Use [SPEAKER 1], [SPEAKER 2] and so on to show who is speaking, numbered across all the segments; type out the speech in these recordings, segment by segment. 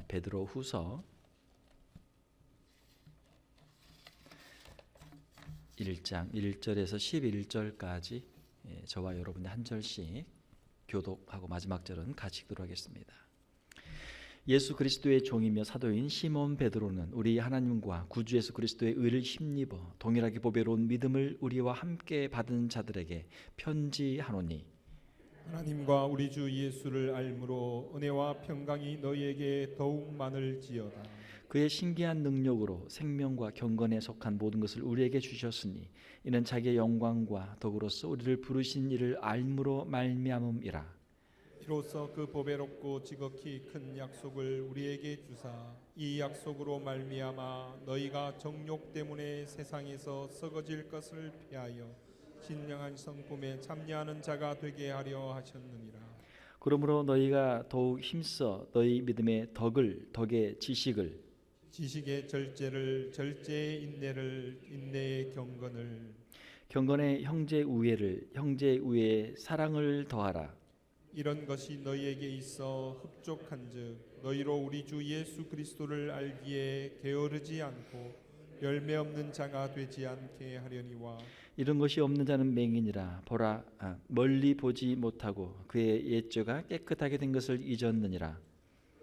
[SPEAKER 1] 베드로후서 1장 1절에서 11절까지 저와 여러분이 한 절씩 교독하고 마지막 절은 같이 읽도록 하겠습니다. 예수 그리스도의 종이며 사도인 시몬 베드로는 우리 하나님과 구주 예수 그리스도의 의를 힘입어 동일하게 보배로운 믿음을 우리와 함께 받은 자들에게 편지하노니,
[SPEAKER 2] 하나님과 우리 주 예수를 알므로 은혜와 평강이 너희에게 더욱 많을지어다.
[SPEAKER 1] 그의 신기한 능력으로 생명과 경건에 속한 모든 것을 우리에게 주셨으니 이는 자기의 영광과 덕으로서 우리를 부르신 이를 알므로 말미암음이라.
[SPEAKER 2] 이로써 그 보배롭고 지극히 큰 약속을 우리에게 주사 이 약속으로 말미암아 너희가 정욕 때문에 세상에서 썩어질 것을 피하여 신령한 성품에 참여하는 자가 되게 하려 하셨느니라.
[SPEAKER 1] 그러므로 너희가 더욱 힘써 너희 믿음의 덕의
[SPEAKER 2] 지식의 절제를, 절제의 인내를, 인내의 경건을,
[SPEAKER 1] 경건의 형제 우애를, 형제 우애의 사랑을 더하라.
[SPEAKER 2] 이런 것이 너희에게 있어 흡족한즉 너희로 우리 주 예수 그리스도를 알기에 게으르지 않고 열매 없는 자가 되지 않게 하려니와.
[SPEAKER 1] 이런 것이 없는 자는 맹인이라. 보라, 멀리 보지 못하고 그의 옛죄가 깨끗하게 된 것을 잊었느니라.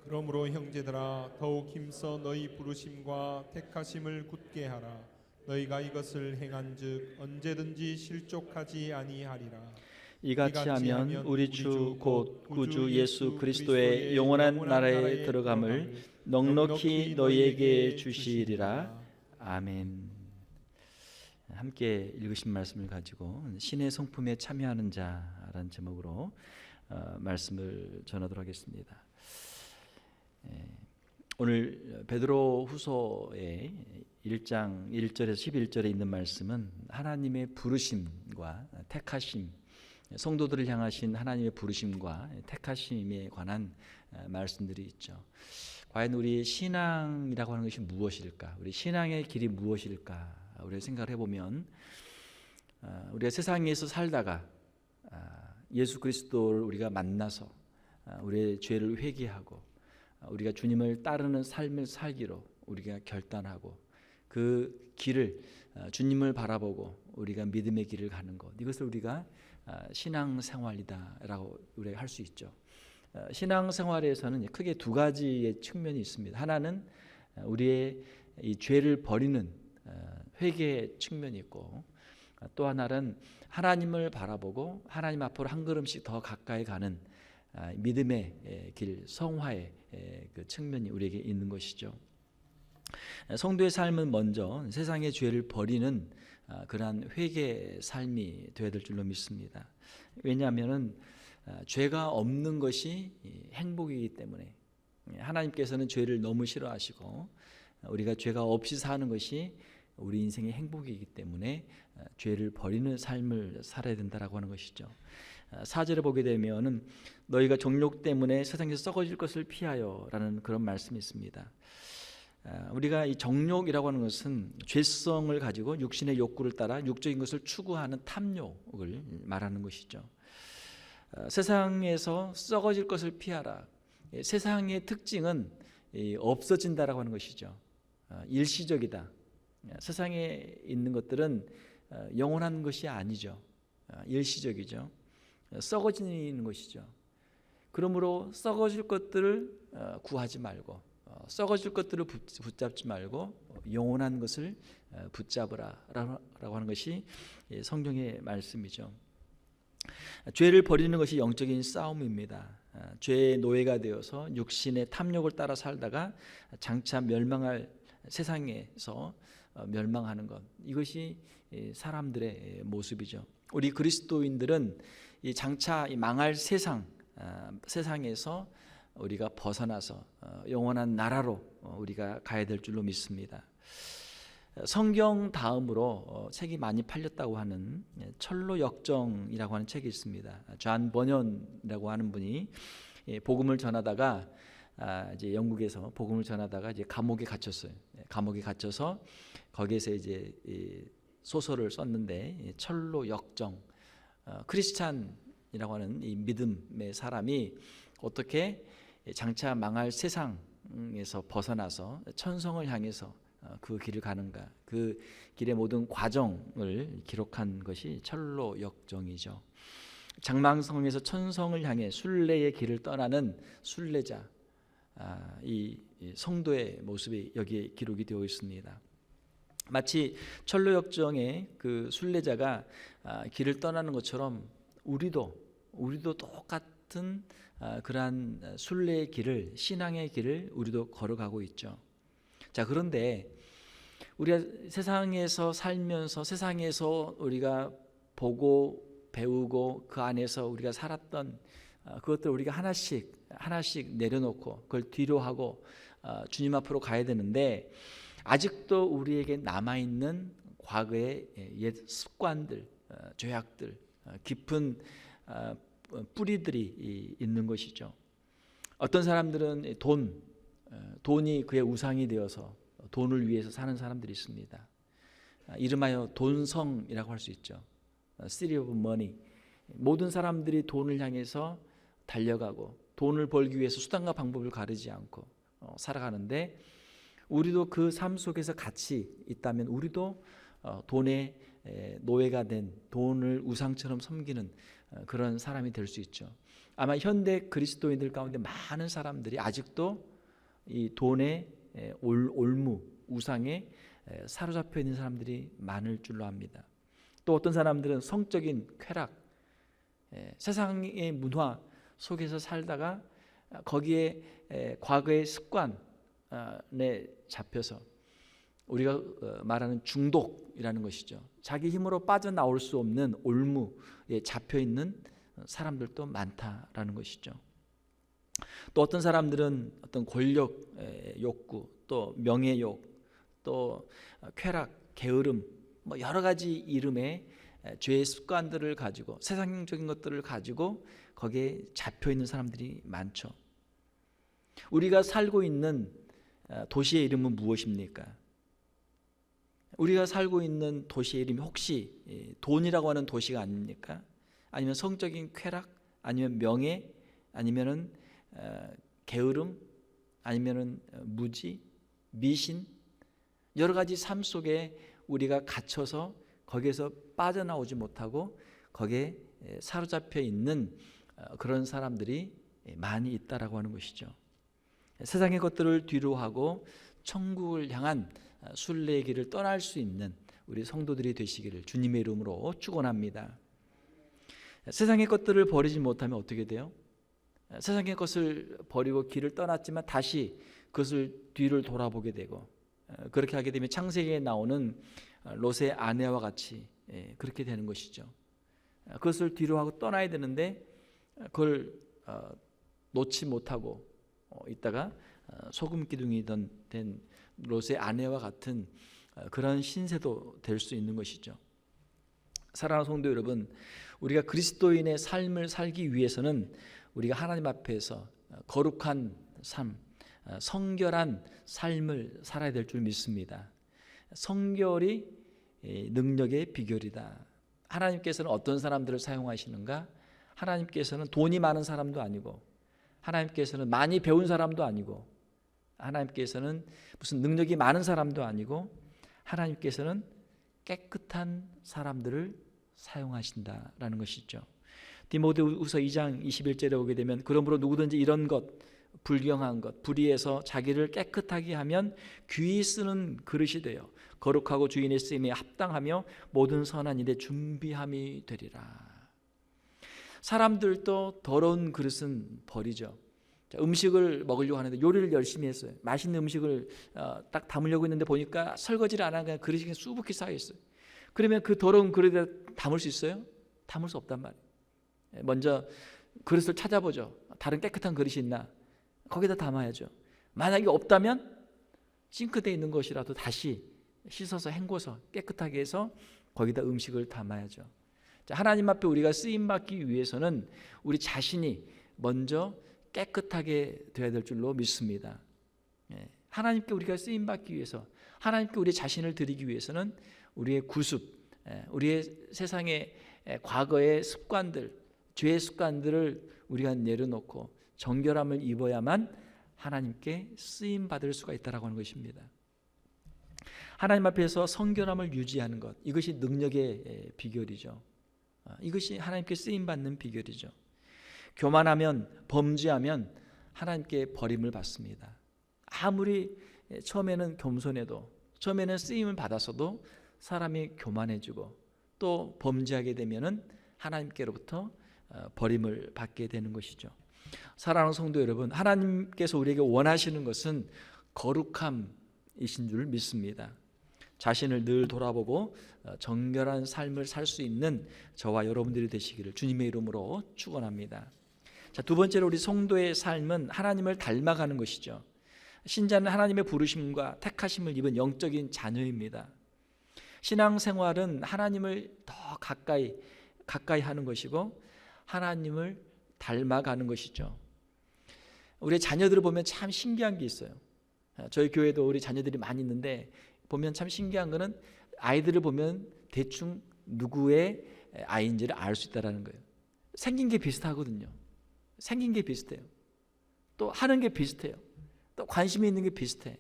[SPEAKER 2] 그러므로 형제들아 더욱 힘써 너희 부르심과 택하심을 굳게 하라. 너희가 이것을 행한즉 언제든지 실족하지 아니하리라.
[SPEAKER 1] 이같이 하면 우리 주 곧 구주 예수 그리스도의 영원한 나라에 들어감을 넉넉히 너희에게 주시리라. 아멘. 함께 읽으신 말씀을 가지고 신의 성품에 참여하는 자라는 제목으로 말씀을 전하도록 하겠습니다. 오늘 베드로후서의 1장 1절에서 11절에 있는 말씀은 하나님의 부르심과 택하심, 성도들을 향하신 하나님의 부르심과 택하심에 관한 말씀들이 있죠. 과연 우리 신앙이라고 하는 것이 무엇일까? 우리 신앙의 길이 무엇일까? 우리가 생각을 해보면 우리가 세상에서 살다가 예수 그리스도를 우리가 만나서 우리의 죄를 회개하고 우리가 주님을 따르는 삶을 살기로 우리가 결단하고 그 길을 주님을 바라보고 우리가 믿음의 길을 가는 것, 이것을 우리가 신앙생활이다라고 우리가 할 수 있죠. 신앙생활에서는 크게 두 가지의 측면이 있습니다. 하나는 우리의 이 죄를 버리는 회개의 측면이 있고, 또 하나는 하나님을 바라보고 하나님 앞으로 한 걸음씩 더 가까이 가는 믿음의 길, 성화의 그 측면이 우리에게 있는 것이죠. 성도의 삶은 먼저 세상의 죄를 버리는 그러한 회개의 삶이 되어야 될 줄로 믿습니다. 왜냐하면 죄가 없는 것이 행복이기 때문에, 하나님께서는 죄를 너무 싫어하시고 우리가 죄가 없이 사는 것이 우리 인생의 행복이기 때문에 죄를 버리는 삶을 살아야 된다라고 하는 것이죠. 4절에 보게 되면은 너희가 정욕 때문에 세상에서 썩어질 것을 피하여라는 그런 말씀이 있습니다. 우리가 이 정욕이라고 하는 것은 죄성을 가지고 육신의 욕구를 따라 육적인 것을 추구하는 탐욕을 말하는 것이죠. 세상에서 썩어질 것을 피하라. 세상의 특징은 없어진다라고 하는 것이죠. 일시적이다. 세상에 있는 것들은 영원한 것이 아니죠. 일시적이죠. 썩어지는 것이죠. 그러므로 썩어질 것들을 구하지 말고, 썩어질 것들을 붙잡지 말고 영원한 것을 붙잡으라라고 하는 것이 성경의 말씀이죠. 죄를 버리는 것이 영적인 싸움입니다. 죄의 노예가 되어서 육신의 탐욕을 따라 살다가 장차 멸망할 세상에서 멸망하는 것, 이것이 사람들의 모습이죠. 우리 그리스도인들은 이 장차 망할 세상에서 우리가 벗어나서 영원한 나라로 우리가 가야 될 줄로 믿습니다. 성경 다음으로 책이 많이 팔렸다고 하는 철로 역정이라고 하는 책이 있습니다. 존 버년이라고 하는 분이 복음을 전하다가 이제 영국에서 복음을 전하다가 이제 감옥에 갇혔어요. 감옥에 갇혀서 거기에서 이제 소설을 썼는데, 철로 역정, 크리스찬이라고 하는 이 믿음의 사람이 어떻게 장차 망할 세상 세상에서 벗어나서 천성을 향해서 그 길을 가는가, 그 길의 모든 과정을 기록한 것이 철로 역정이죠. 장망성에서 천성을 향해 순례의 길을 떠나는 순례자, 이 성도의 모습이 여기에 기록이 되어 있습니다. 마치 철로 역정의 그 순례자가 길을 떠나는 것처럼 우리도 똑같은 그러한 순례의 길을, 신앙의 길을 우리도 걸어가고 있죠. 자, 그런데 우리가 세상에서 살면서 세상에서 우리가 보고 배우고 그 안에서 우리가 살았던 그것들 우리가 하나씩 내려놓고 그걸 뒤로 하고 주님 앞으로 가야 되는데, 아직도 우리에게 남아있는 과거의 옛 습관들, 죄악들, 깊은 뿌리들이 있는 것이죠. 어떤 사람들은 돈이 그의 우상이 되어서 돈을 위해서 사는 사람들이 있습니다. 이름하여 돈성이라고 할 수 있죠. City of Money. 모든 사람들이 돈을 향해서 달려가고 돈을 벌기 위해서 수단과 방법을 가리지 않고 살아가는데, 우리도 그 삶 속에서 같이 있다면 우리도 돈의 노예가 된, 돈을 우상처럼 섬기는 그런 사람이 될 수 있죠. 아마 현대 그리스도인들 가운데 많은 사람들이 아직도 이 돈의 올무, 우상에 사로잡혀 있는 사람들이 많을 줄로 압니다. 또 어떤 사람들은 성적인 쾌락, 세상의 문화 속에서 살다가 거기에 과거의 습관에 잡혀서 우리가 말하는 중독이라는 것이죠. 자기 힘으로 빠져나올 수 없는 올무에 잡혀 있는 사람들도 많다라는 것이죠. 또 어떤 사람들은 어떤 권력 욕구, 또 명예욕, 또 쾌락, 게으름, 뭐 여러 가지 이름의 죄의 습관들을 가지고, 세상적인 것들을 가지고 거기에 잡혀 있는 사람들이 많죠. 우리가 살고 있는 도시의 이름은 무엇입니까? 우리가 살고 있는 도시의 이름이 혹시 돈이라고 하는 도시가 아닙니까? 아니면 성적인 쾌락, 아니면 명예, 아니면은 게으름, 아니면은 무지, 미신, 여러 가지 삶 속에 우리가 갇혀서 거기에서 빠져나오지 못하고 거기에 사로잡혀 있는 그런 사람들이 많이 있다라고 하는 것이죠. 세상의 것들을 뒤로 하고 천국을 향한 순례의 길을 떠날 수 있는 우리 성도들이 되시기를 주님의 이름으로 축원합니다. 세상의 것들을 버리지 못하면 어떻게 돼요? 세상의 것을 버리고 길을 떠났지만 다시 그것을 뒤를 돌아보게 되고, 그렇게 하게 되면 창세기에 나오는 롯의 아내와 같이 그렇게 되는 것이죠. 그것을 뒤로 하고 떠나야 되는데 그걸 놓지 못하고 있다가 소금 기둥이 된 롯의 아내와 같은 그런 신세도 될 수 있는 것이죠. 사랑하는 성도 여러분, 우리가 그리스도인의 삶을 살기 위해서는 우리가 하나님 앞에서 거룩한 삶, 성결한 삶을 살아야 될 줄 믿습니다. 성결이 능력의 비결이다. 하나님께서는 어떤 사람들을 사용하시는가? 하나님께서는 돈이 많은 사람도 아니고, 하나님께서는 많이 배운 사람도 아니고, 하나님께서는 무슨 능력이 많은 사람도 아니고, 하나님께서는 깨끗한 사람들을 사용하신다라는 것이죠. 디모데후서 2장 21절에 오게 되면, 그러므로 누구든지 이런 것, 불경한 것, 불의해서 자기를 깨끗하게 하면 귀히 쓰는 그릇이 되어 거룩하고 주인의 쓰임에 합당하며 모든 선한 일에 준비함이 되리라. 사람들도 더러운 그릇은 버리죠. 음식을 먹으려고 하는데 요리를 열심히 했어요. 맛있는 음식을 딱 담으려고 했는데 보니까 설거지를 안 하고 그냥 그릇이 그냥 수북히 쌓여 있어요. 그러면 그 더러운 그릇에 담을 수 있어요? 담을 수 없단 말이에요. 먼저 그릇을 찾아보죠. 다른 깨끗한 그릇이 있나? 거기다 담아야죠. 만약에 없다면 싱크대에 있는 것이라도 다시 씻어서 헹궈서 깨끗하게 해서 거기다 음식을 담아야죠. 자, 하나님 앞에 우리가 쓰임받기 위해서는 우리 자신이 먼저 깨끗하게 되어야 될 줄로 믿습니다. 하나님께 우리가 쓰임받기 위해서, 하나님께 우리 자신을 드리기 위해서는 우리의 구습, 우리의 세상의 과거의 습관들, 죄의 습관들을 우리가 내려놓고 정결함을 입어야만 하나님께 쓰임 받을 수가 있다라고 하는 것입니다. 하나님 앞에서 성결함을 유지하는 것, 이것이 능력의 비결이죠. 이것이 하나님께 쓰임 받는 비결이죠. 교만하면, 범죄하면 하나님께 버림을 받습니다. 아무리 처음에는 겸손해도, 처음에는 쓰임을 받았어도 사람이 교만해지고 또 범죄하게 되면은 하나님께로부터 버림을 받게 되는 것이죠. 사랑하는 성도 여러분, 하나님께서 우리에게 원하시는 것은 거룩함이신 줄 믿습니다. 자신을 늘 돌아보고 정결한 삶을 살 수 있는 저와 여러분들이 되시기를 주님의 이름으로 축원합니다. 자, 두 번째로 우리 성도의 삶은 하나님을 닮아가는 것이죠. 신자는 하나님의 부르심과 택하심을 입은 영적인 자녀입니다. 신앙생활은 하나님을 더 가까이 하는 것이고 하나님을 닮아가는 것이죠. 우리 자녀들을 보면 참 신기한 게 있어요. 저희 교회도 우리 자녀들이 많이 있는데 보면 참 신기한 거는 아이들을 보면 대충 누구의 아이인지를 알 수 있다는 거예요. 생긴 게 비슷하거든요. 생긴 게 비슷해요. 또 하는 게 비슷해요. 또 관심이 있는 게 비슷해.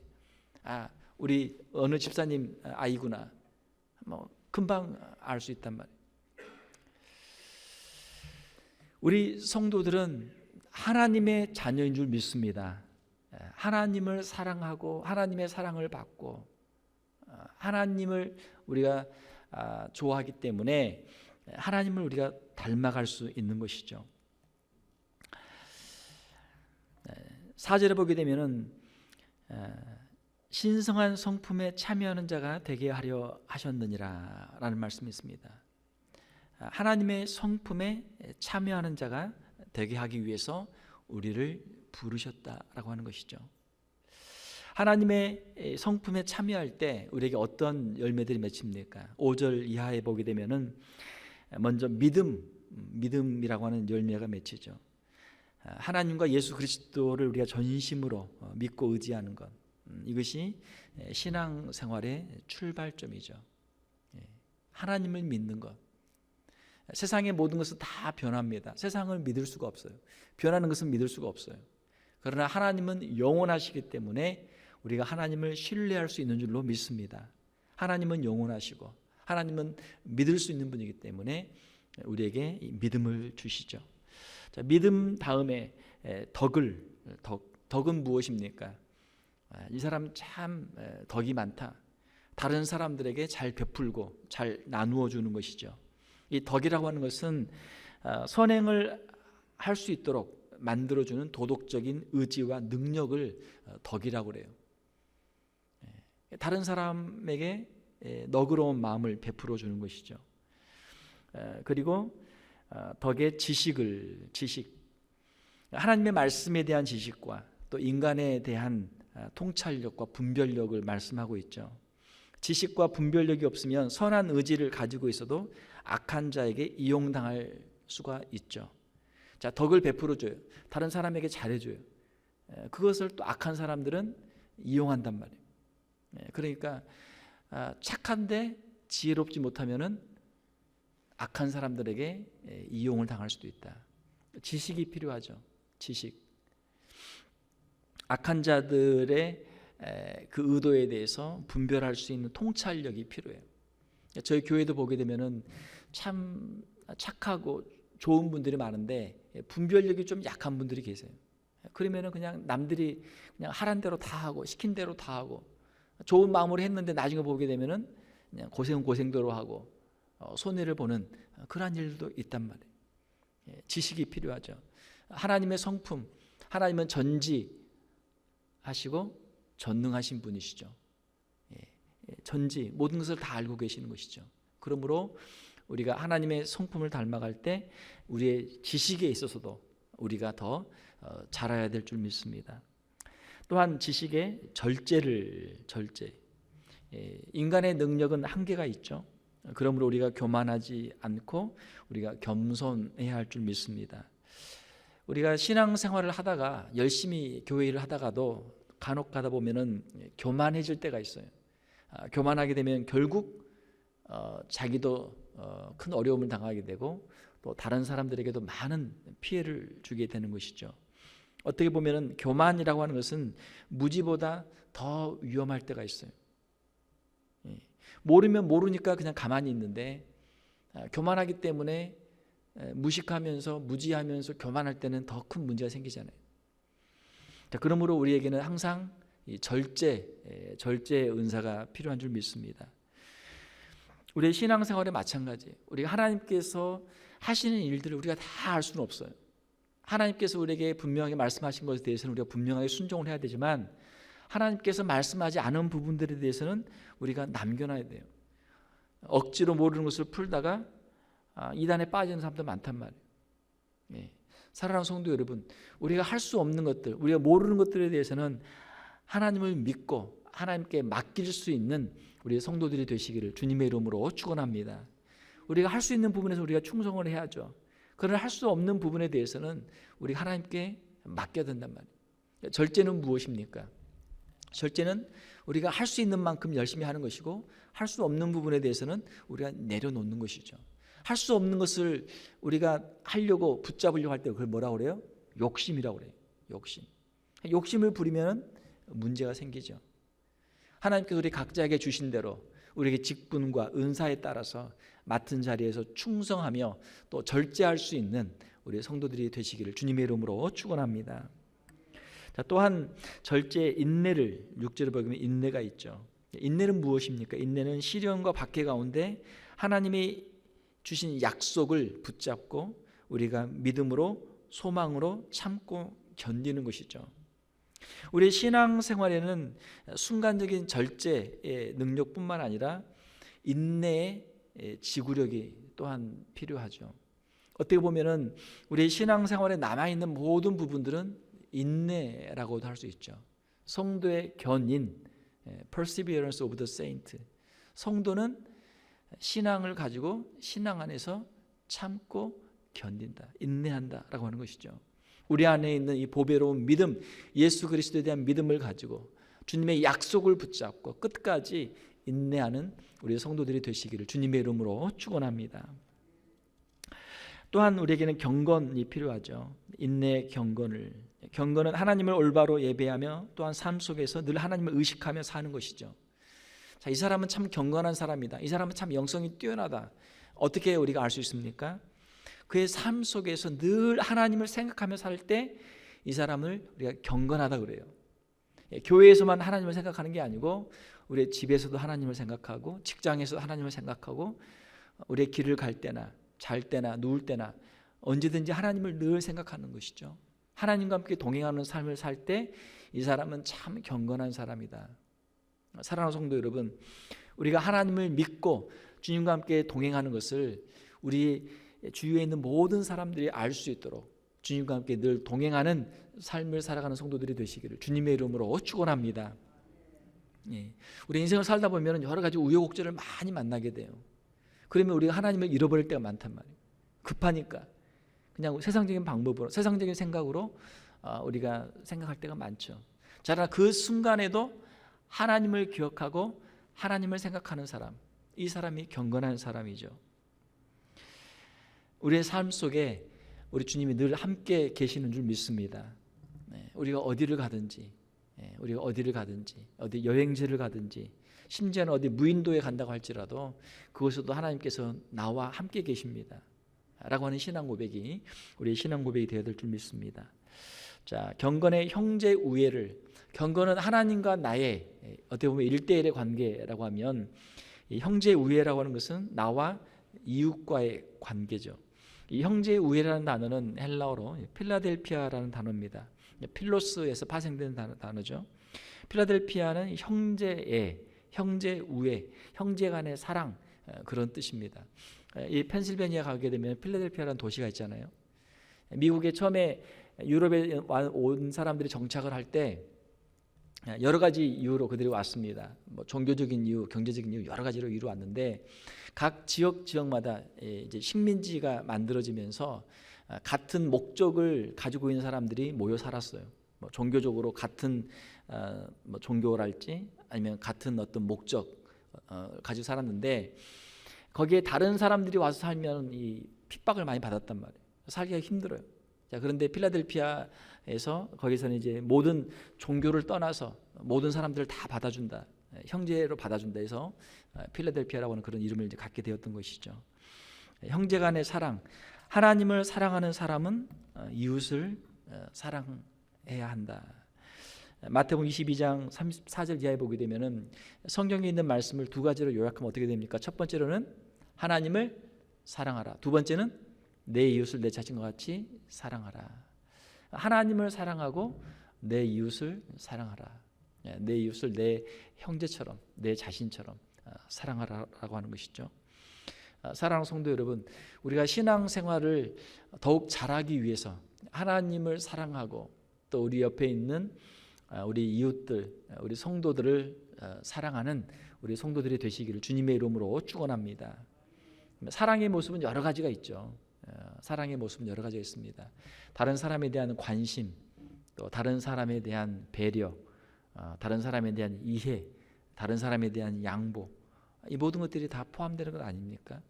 [SPEAKER 1] 우리 어느 집사님 아이구나. 금방 알 수 있단 말이에요. 우리 성도들은 하나님의 자녀인 줄 믿습니다. 하나님을 사랑하고 하나님의 사랑을 받고 하나님을 우리가 좋아하기 때문에 하나님을 우리가 닮아갈 수 있는 것이죠. 4절에 보게 되면은 신성한 성품에 참여하는 자가 되게 하려 하셨느니라 라는 말씀이 있습니다. 하나님의 성품에 참여하는 자가 되게 하기 위해서 우리를 부르셨다라고 하는 것이죠. 하나님의 성품에 참여할 때 우리에게 어떤 열매들이 맺힙니까? 5절 이하에 보게 되면은 먼저 믿음이라고 하는 열매가 맺히죠. 하나님과 예수 그리스도를 우리가 전심으로 믿고 의지하는 것, 이것이 신앙생활의 출발점이죠. 하나님을 믿는 것. 세상의 모든 것은 다 변합니다. 세상을 믿을 수가 없어요. 변하는 것은 믿을 수가 없어요. 그러나 하나님은 영원하시기 때문에 우리가 하나님을 신뢰할 수 있는 줄로 믿습니다. 하나님은 영원하시고 하나님은 믿을 수 있는 분이기 때문에 우리에게 이 믿음을 주시죠. 자, 믿음 다음에 덕은 무엇입니까? 이 사람 참 덕이 많다. 다른 사람들에게 잘 베풀고 잘 나누어 주는 것이죠. 이 덕이라고 하는 것은 선행을 할 수 있도록 만들어주는 도덕적인 의지와 능력을 덕이라고 그래요. 다른 사람에게 너그러운 마음을 베풀어 주는 것이죠. 그리고 덕의 지식, 하나님의 말씀에 대한 지식과 또 인간에 대한 통찰력과 분별력을 말씀하고 있죠. 지식과 분별력이 없으면 선한 의지를 가지고 있어도 악한 자에게 이용당할 수가 있죠. 자, 덕을 베풀어 줘요. 다른 사람에게 잘해 줘요. 그것을 또 악한 사람들은 이용한단 말이에요. 그러니까 착한데 지혜롭지 못하면은 악한 사람들에게 이용을 당할 수도 있다. 지식이 필요하죠. 지식. 악한 자들의 그 의도에 대해서 분별할 수 있는 통찰력이 필요해요. 저희 교회도 보게 되면은 참 착하고 좋은 분들이 많은데 분별력이 좀 약한 분들이 계세요. 그러면은 그냥 남들이 그냥 하란 대로 다 하고 시킨 대로 다 하고 좋은 마음으로 했는데 나중에 보게 되면은 그냥 고생은 고생대로 하고 손해를 보는 그러한 일도 있단 말이에요. 지식이 필요하죠. 하나님의 성품, 하나님은 전지하시고 전능하신 분이시죠. 전지 모든 것을 다 알고 계시는 것이죠. 그러므로 우리가 하나님의 성품을 닮아갈 때 우리의 지식에 있어서도 우리가 더 잘해야 될 줄 믿습니다. 또한 지식의 절제. 인간의 능력은 한계가 있죠. 그러므로 우리가 교만하지 않고 우리가 겸손해야 할 줄 믿습니다. 우리가 신앙생활을 하다가 열심히 교회 일을 하다가도 간혹 가다 보면은 교만해질 때가 있어요. 교만하게 되면 결국 자기도 큰 어려움을 당하게 되고 또 다른 사람들에게도 많은 피해를 주게 되는 것이죠. 어떻게 보면은 교만이라고 하는 것은 무지보다 더 위험할 때가 있어요. 모르면 모르니까 그냥 가만히 있는데 교만하기 때문에 무식하면서 무지하면서 교만할 때는 더 큰 문제가 생기잖아요. 자, 그러므로 우리에게는 항상 이 절제의 은사가 필요한 줄 믿습니다. 우리의 신앙생활에 마찬가지예요. 우리가 하나님께서 하시는 일들을 우리가 다 알 수는 없어요. 하나님께서 우리에게 분명하게 말씀하신 것에 대해서는 우리가 분명하게 순종을 해야 되지만 하나님께서 말씀하지 않은 부분들에 대해서는 우리가 남겨놔야 돼요. 억지로 모르는 것을 풀다가 이단에 빠지는 사람도 많단 말이에요. 사랑하는 성도 여러분, 우리가 할 수 없는 것들, 우리가 모르는 것들에 대해서는 하나님을 믿고 하나님께 맡길 수 있는 우리 성도들이 되시기를 주님의 이름으로 축원합니다. 우리가 할 수 있는 부분에서 우리가 충성을 해야죠. 그러나 할 수 없는 부분에 대해서는 우리 하나님께 맡겨야 된단 말이에요. 절제는 무엇입니까? 절제는 우리가 할 수 있는 만큼 열심히 하는 것이고 할 수 없는 부분에 대해서는 우리가 내려놓는 것이죠. 할 수 없는 것을 우리가 하려고 붙잡으려고 할 때 그걸 뭐라고 그래요? 욕심이라고 그래요. 욕심을 부리면 문제가 생기죠. 하나님께서 우리 각자에게 주신 대로 우리에게 직분과 은사에 따라서 맡은 자리에서 충성하며 또 절제할 수 있는 우리 성도들이 되시기를 주님의 이름으로 축원합니다. 자, 또한 절제의 인내를 6절에 보면 인내가 있죠. 인내는 무엇입니까? 인내는 시련과 박해 가운데 하나님이 주신 약속을 붙잡고 우리가 믿음으로 소망으로 참고 견디는 것이죠. 우리의 신앙생활에는 순간적인 절제의 능력뿐만 아니라 인내의 지구력이 또한 필요하죠. 어떻게 보면은 우리의 신앙생활에 남아있는 모든 부분들은 인내라고도 할 수 있죠. 성도의 견인, perseverance of the saint. 성도는 신앙을 가지고 신앙 안에서 참고 견딘다, 인내한다라고 하는 것이죠. 우리 안에 있는 이 보배로운 믿음, 예수 그리스도에 대한 믿음을 가지고 주님의 약속을 붙잡고 끝까지 인내하는 우리 성도들이 되시기를 주님의 이름으로 축원합니다. 또한 우리에게는 경건이 필요하죠. 인내의 경건은 하나님을 올바로 예배하며 또한 삶 속에서 늘 하나님을 의식하며 사는 것이죠. 자, 이 사람은 참 경건한 사람이다. 이 사람은 참 영성이 뛰어나다. 어떻게 우리가 알 수 있습니까? 그의 삶 속에서 늘 하나님을 생각하며 살 때 이 사람을 우리가 경건하다 그래요. 교회에서만 하나님을 생각하는 게 아니고 우리의 집에서도 하나님을 생각하고 직장에서도 하나님을 생각하고 우리의 길을 갈 때나 잘 때나 누울 때나 언제든지 하나님을 늘 생각하는 것이죠. 하나님과 함께 동행하는 삶을 살 때 이 사람은 참 경건한 사람이다. 사랑하는 성도 여러분, 우리가 하나님을 믿고 주님과 함께 동행하는 것을 우리 주위에 있는 모든 사람들이 알 수 있도록 주님과 함께 늘 동행하는 삶을 살아가는 성도들이 되시기를 주님의 이름으로 축원합니다. 우리 인생을 살다 보면 여러 가지 우여곡절을 많이 만나게 돼요. 그러면 우리가 하나님을 잃어버릴 때가 많단 말이에요. 급하니까 그냥 세상적인 방법으로, 세상적인 생각으로 우리가 생각할 때가 많죠. 자, 그러나 그 순간에도 하나님을 기억하고 하나님을 생각하는 사람, 이 사람이 경건한 사람이죠. 우리의 삶 속에 우리 주님이 늘 함께 계시는 줄 믿습니다. 우리가 어디를 가든지, 어디 여행지를 가든지, 심지어는 어디 무인도에 간다고 할지라도 그곳에도 하나님께서 나와 함께 계십니다 라고 하는 신앙 고백이 우리의 신앙 고백이 되어야 될 줄 믿습니다. 자, 경건의 형제 우애를, 경건은 하나님과 나의 어떻게 보면 1대1의 관계라고 하면 이 형제 우애라고 하는 것은 나와 이웃과의 관계죠. 이 형제 우애라는 단어는 헬라어로 필라델피아라는 단어입니다. 필로스에서 파생된 단어죠. 필라델피아는 형제애, 형제 우애, 형제 간의 사랑, 그런 뜻입니다. 이 펜실베니아 가게 되면 필라델피아라는 도시가 있잖아요. 미국에 처음에 유럽에 온 사람들이 정착을 할 때 여러 가지 이유로 그들이 왔습니다. 뭐 종교적인 이유, 경제적인 이유, 여러 가지로 이유로 왔는데 각 지역마다 이제 식민지가 만들어지면서 같은 목적을 가지고 있는 사람들이 모여 살았어요. 뭐 종교적으로 같은 뭐 종교랄지 아니면 같은 어떤 목적 가지고 살았는데 거기에 다른 사람들이 와서 살면 이 핍박을 많이 받았단 말이에요. 살기가 힘들어요. 자, 그런데 필라델피아에서 거기서는 이제 모든 종교를 떠나서 모든 사람들을 다 받아준다, 형제로 받아준다 해서 필라델피아라고 하는 그런 이름을 이제 갖게 되었던 것이죠. 형제간의 사랑, 하나님을 사랑하는 사람은 이웃을 사랑해야 한다. 마태복음 22장 34절 이하에 보게 되면은 성경에 있는 말씀을 두 가지로 요약하면 어떻게 됩니까? 첫 번째로는 하나님을 사랑하라. 두 번째는 내 이웃을 내 자신과 같이 사랑하라. 하나님을 사랑하고 내 이웃을 사랑하라. 내 이웃을 내 형제처럼, 내 자신처럼 사랑하라고 하는 것이죠. 사랑하는 성도 여러분, 우리가 신앙생활을 더욱 잘하기 위해서 하나님을 사랑하고 또 우리 옆에 있는 우리 이웃들, 우리 성도들을 사랑하는 우리 성도들이 되시기를 주님의 이름으로 축원합니다. 사랑의 모습은 여러 가지가 있죠. 사랑의 모습은 여러 가지가 있습니다. 다른 사람에 대한 관심, 또 다른 사람에 대한 배려, 다른 사람에 대한 이해, 다른 사람에 대한 양보, 이 모든 것들이 다 포함되는 것 아닙니까?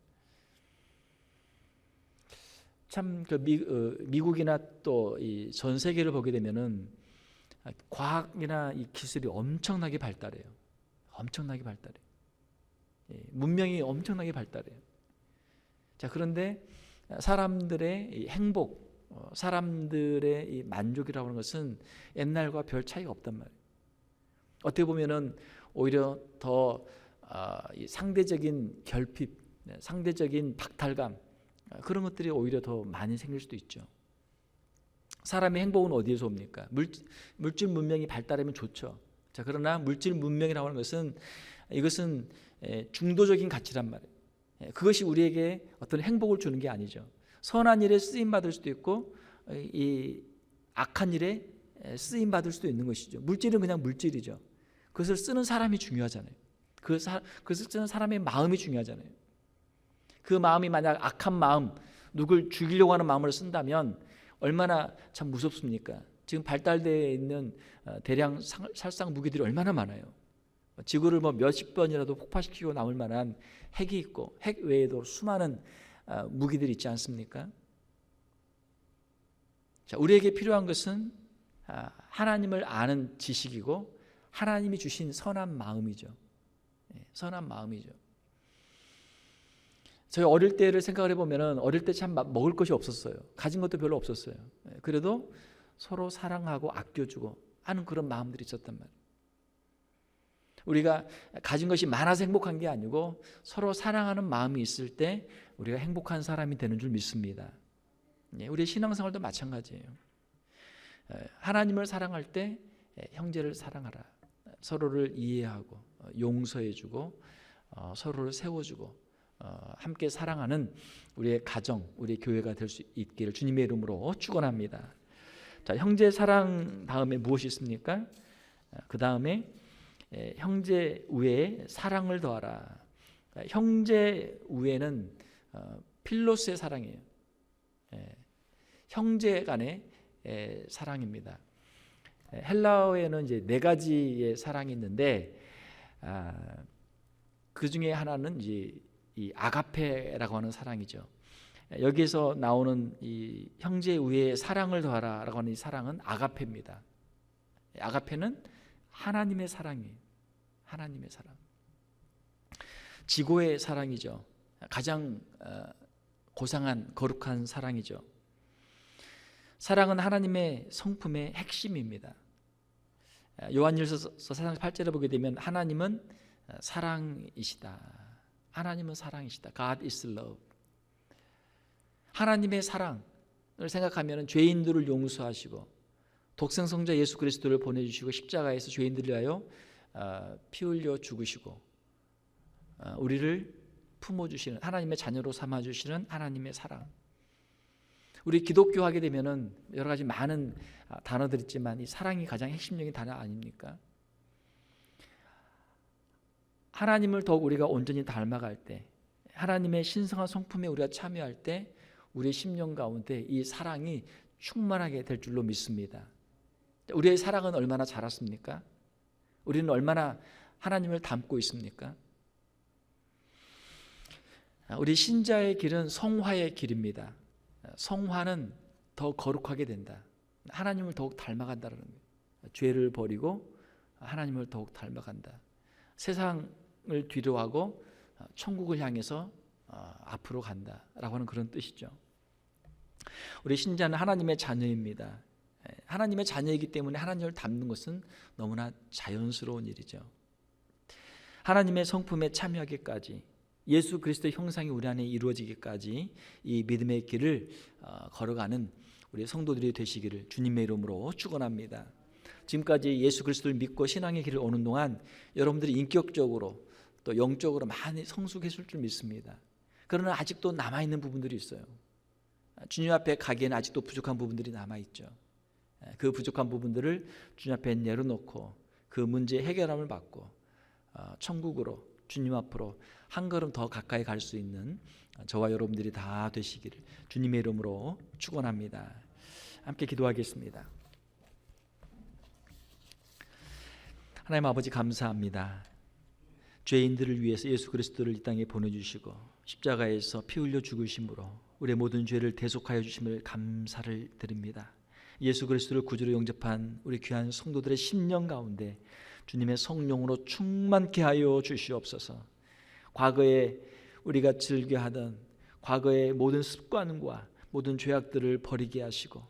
[SPEAKER 1] 참 미국이나 또 이 전 세계를 보게 되면은 과학이나 이 기술이 엄청나게 발달해요. 엄청나게 발달해요. 문명이 엄청나게 발달해요. 자, 그런데 사람들의 이 행복, 사람들의 이 만족이라고 하는 것은 옛날과 별 차이가 없단 말이에요. 어떻게 보면은 오히려 더 이 상대적인 결핍, 상대적인 박탈감, 그런 것들이 오히려 더 많이 생길 수도 있죠. 사람의 행복은 어디에서 옵니까? 물질 문명이 발달하면 좋죠. 자, 그러나 물질 문명이라고 하는 것은 이것은 중도적인 가치란 말이에요. 그것이 우리에게 어떤 행복을 주는 게 아니죠. 선한 일에 쓰임 받을 수도 있고 이 악한 일에 쓰임 받을 수도 있는 것이죠. 물질은 그냥 물질이죠. 그것을 쓰는 사람이 중요하잖아요. 그것을 쓰는 사람의 마음이 중요하잖아요. 그 마음이 만약 악한 마음, 누굴 죽이려고 하는 마음으로 쓴다면 얼마나 참 무섭습니까? 지금 발달되어 있는 대량 살상 무기들이 얼마나 많아요. 지구를 뭐 몇십 번이라도 폭파시키고 남을 만한 핵이 있고 핵 외에도 수많은 무기들이 있지 않습니까? 자, 우리에게 필요한 것은 하나님을 아는 지식이고 하나님이 주신 선한 마음이죠. 선한 마음이죠. 저희 어릴 때를 생각을 해보면 어릴 때 참 먹을 것이 없었어요. 가진 것도 별로 없었어요. 그래도 서로 사랑하고 아껴주고 하는 그런 마음들이 있었단 말이에요. 우리가 가진 것이 많아서 행복한 게 아니고 서로 사랑하는 마음이 있을 때 우리가 행복한 사람이 되는 줄 믿습니다. 우리의 신앙생활도 마찬가지예요. 하나님을 사랑할 때 형제를 사랑하라. 서로를 이해하고 용서해주고 서로를 세워주고 함께 사랑하는 우리의 가정, 우리의 교회가 될 수 있기를 주님의 이름으로 축원합니다. 자, 형제 사랑 다음에 무엇이 있습니까? 그 다음에 형제 우애에 사랑을 더하라. 형제 우애는 필로스의 사랑이에요. 형제 간의 사랑입니다. 헬라어에는 이제 네 가지의 사랑이 있는데 그 중에 하나는 이제 이 아가페라고 하는 사랑이죠. 여기에서 나오는 이 형제 우애에 사랑을 더하라라고 하는 이 사랑은 아가페입니다. 아가페는 하나님의 사랑이에요. 하나님의 사랑. 지고의 사랑이죠. 가장 고상한 거룩한 사랑이죠. 사랑은 하나님의 성품의 핵심입니다. 요한일서 4장 8절에 보게 되면 하나님은 사랑이시다. 하나님은 사랑이시다. God is love. 하나님의 사랑을 생각하면 죄인들을 용서하시고 독생성자 예수 그리스도를 보내주시고 십자가에서 죄인들을 위하여 피 흘려 죽으시고 우리를 품어주시는 하나님의 자녀로 삼아주시는 하나님의 사랑. 우리 기독교 하게 되면은 여러 가지 많은 단어들 있지만 이 사랑이 가장 핵심적인 단어 아닙니까? 하나님을 더욱 우리가 온전히 닮아갈 때, 하나님의 신성한 성품에 우리가 참여할 때 우리의 심령 가운데 이 사랑이 충만하게 될 줄로 믿습니다. 우리의 사랑은 얼마나 자랐습니까? 우리는 얼마나 하나님을 닮고 있습니까? 우리 신자의 길은 성화의 길입니다. 성화는 더 거룩하게 된다. 하나님을 더욱 닮아간다는 거예요. 죄를 버리고 하나님을 더욱 닮아간다. 세상을 뒤로하고 천국을 향해서 앞으로 간다라고 하는 그런 뜻이죠. 우리 신자는 하나님의 자녀입니다. 하나님의 자녀이기 때문에 하나님을 닮는 것은 너무나 자연스러운 일이죠. 하나님의 성품에 참여하기까지, 예수 그리스도의 형상이 우리 안에 이루어지기까지 이 믿음의 길을 걸어가는 우리 성도들이 되시기를 주님의 이름으로 축원합니다. 지금까지 예수 그리스도를 믿고 신앙의 길을 오는 동안 여러분들이 인격적으로 또 영적으로 많이 성숙했을 줄 믿습니다. 그러나 아직도 남아있는 부분들이 있어요. 주님 앞에 가기에는 아직도 부족한 부분들이 남아있죠. 그 부족한 부분들을 주님 앞에 내려놓고 그 문제의 해결함을 받고 천국으로, 주님 앞으로 한 걸음 더 가까이 갈 수 있는 저와 여러분들이 다 되시기를 주님의 이름으로 축원합니다. 함께 기도하겠습니다. 하나님 아버지, 감사합니다. 죄인들을 위해서 예수 그리스도를 이 땅에 보내주시고 십자가에서 피 흘려 죽으심으로 우리의 모든 죄를 대속하여 주심을 감사를 드립니다. 예수 그리스도를 구주로 영접한 우리 귀한 성도들의 심령 가운데 주님의 성령으로 충만케 하여 주시옵소서. 과거에 우리가 즐겨하던 과거의 모든 습관과 모든 죄악들을 버리게 하시고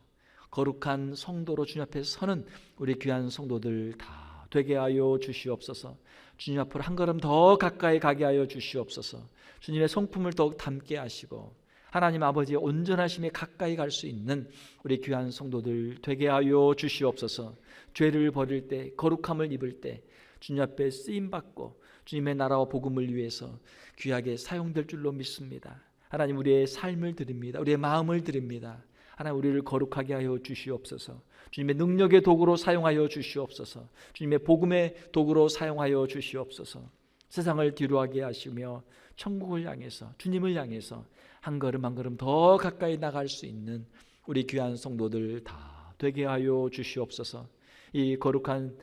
[SPEAKER 1] 거룩한 성도로 주님 앞에 서는 우리 귀한 성도들 다 되게 하여 주시옵소서. 주님 앞으로 한 걸음 더 가까이 가게 하여 주시옵소서. 주님의 성품을 더욱 닮게 하시고 하나님 아버지의 온전하심에 가까이 갈 수 있는 우리 귀한 성도들 되게 하여 주시옵소서. 죄를 버릴 때, 거룩함을 입을 때 주님 앞에 쓰임받고 주님의 나라와 복음을 위해서 귀하게 사용될 줄로 믿습니다. 하나님, 우리의 삶을 드립니다. 우리의 마음을 드립니다. 하나님, 우리를 거룩하게 하여 주시옵소서. 주님의 능력의 도구로 사용하여 주시옵소서. 주님의 복음의 도구로 사용하여 주시옵소서. 세상을 뒤로하게 하시며 천국을 향해서, 주님을 향해서 한 걸음 한 걸음 더 가까이 나갈 수 있는 우리 귀한 성도들 다 되게 하여 주시옵소서. 이 거룩한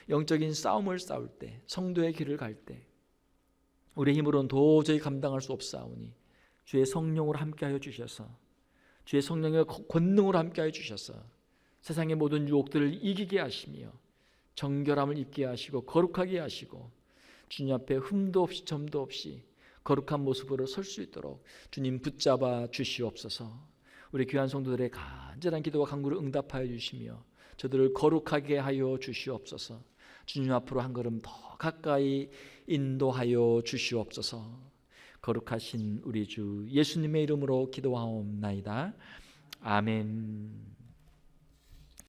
[SPEAKER 1] 영적인 싸움을 싸울 때, 성도의 길을 갈 때 우리의 힘으로는 도저히 감당할 수 없사오니 주의 성령으로 함께하여 주셔서, 주의 성령의 권능으로 함께하여 주셔서 세상의 모든 유혹들을 이기게 하시며 정결함을 입게 하시고 거룩하게 하시고 주님 앞에 흠도 없이 점도 없이 거룩한 모습으로 설 수 있도록 주님 붙잡아 주시옵소서. 우리 귀한 성도들의 간절한 기도와 간구를 응답하여 주시며 저들을 거룩하게 하여 주시옵소서. 주님 앞으로 한 걸음 더 가까이 인도하여 주시옵소서. 거룩하신 우리 주 예수님의 이름으로 기도하옵나이다. 아멘.